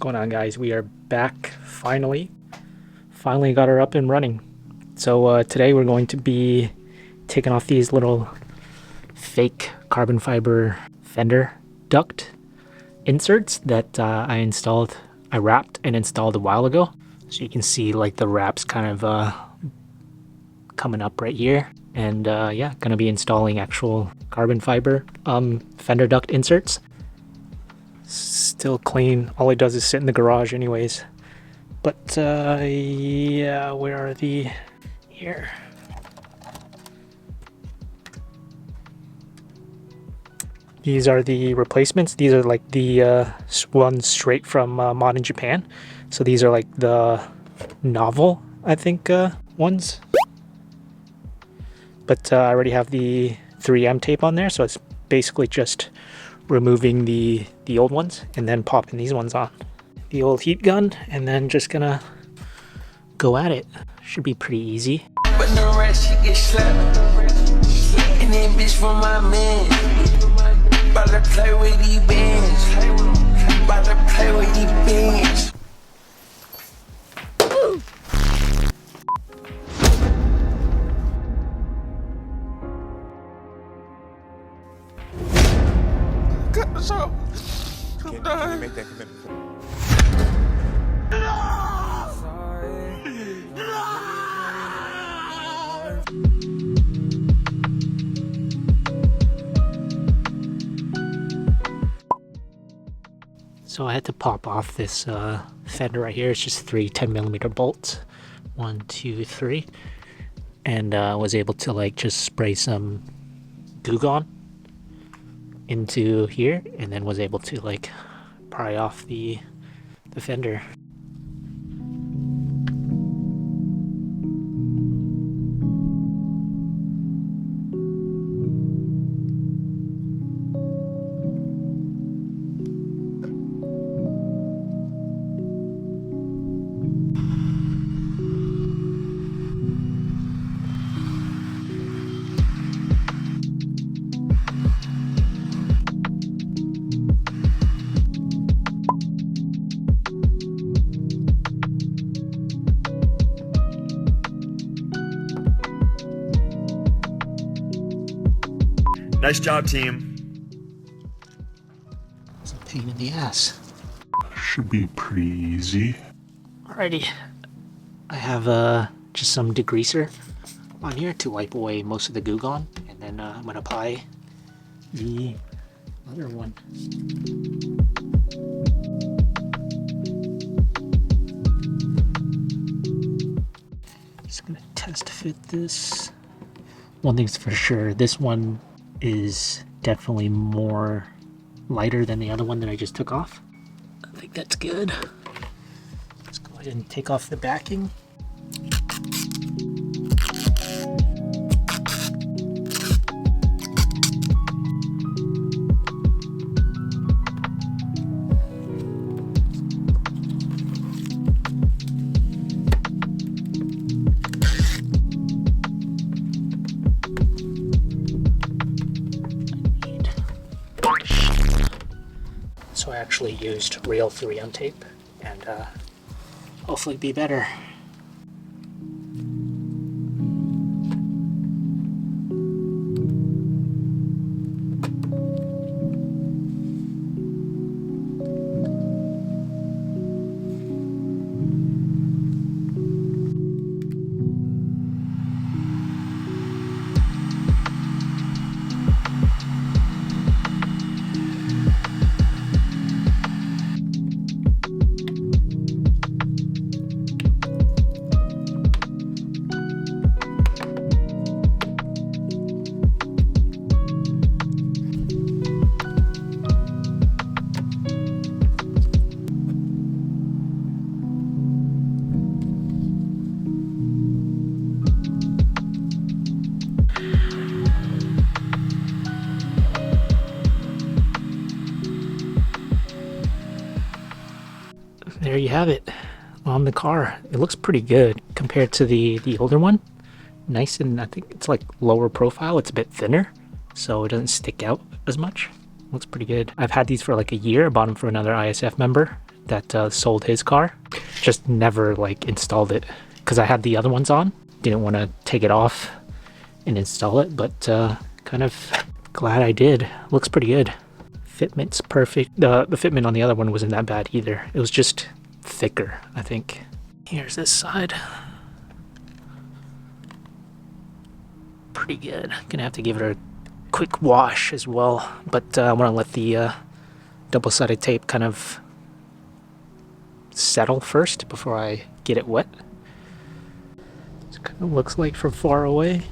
going on, guys? We are back finally got her up and running. So today we're going to be taking off these little fake carbon fiber fender duct inserts that I wrapped and installed a while ago. So you can see like the wraps kind of coming up right here, and yeah, gonna be installing actual carbon fiber fender duct inserts. Still clean. All it does is sit in the garage anyways. But yeah, where are the... here. These are the replacements. These are like the ones straight from Mod in Japan. So these are like the novel, I think, ones. But I already have the 3M tape on there, so it's basically just removing the old ones and then popping these ones on. The old heat gun, and then just gonna go at it. Should be pretty easy. But no rest, she get slapped. And then bitch for my man. About to play with these bands. About to play with these bands. Cut this off. I'm done. Can you make that commitment? So I had to pop off this fender right here. It's just three 10mm bolts. 1, 2, 3. And was able to like just spray some Goo Gone into here, and then was able to like pry off the fender. Nice job, team. It's a pain in the ass. Should be pretty easy. Alrighty. I have just some degreaser on here to wipe away most of the Goo Gone, and then I'm going to apply the other one. Just going to test fit this. One thing's for sure, this one is definitely more lighter than the other one that I just took off. I think that's good. Let's go ahead and take off the backing. So I actually used real 3M tape, and hopefully be better. There you have it on the car. It looks pretty good compared to the older one. Nice, and I think it's like lower profile. It's a bit thinner, so it doesn't stick out as much. Looks pretty good. I've had these for like a year. I bought them for another ISF member, that sold his car. Just never like installed it because I had the other ones on. Didn't want to take it off and install it, but kind of glad I did. Looks pretty good. Fitment's perfect. The fitment on the other one wasn't that bad either. It was just thicker, I think. Here's this side. Pretty good. Gonna have to give it a quick wash as well, but I want to let the double-sided tape kind of settle first before I get it wet. It kind of looks like from far away.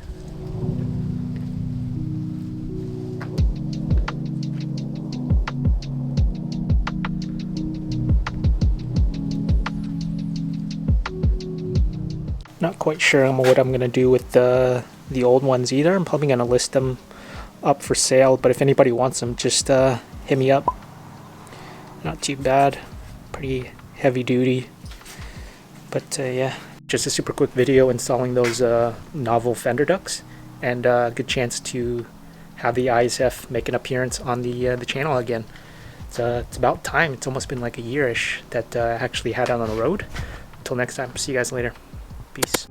Not quite sure what I'm gonna do with the old ones either. I'm probably gonna list them up for sale, but if anybody wants them, just hit me up. Not too bad, pretty heavy duty, but yeah, just a super quick video installing those novel fender ducts, and a good chance to have the ISF make an appearance on the channel again. It's about time. It's almost been like a year-ish that I actually had it on the road. Until next time, see you guys later. Peace.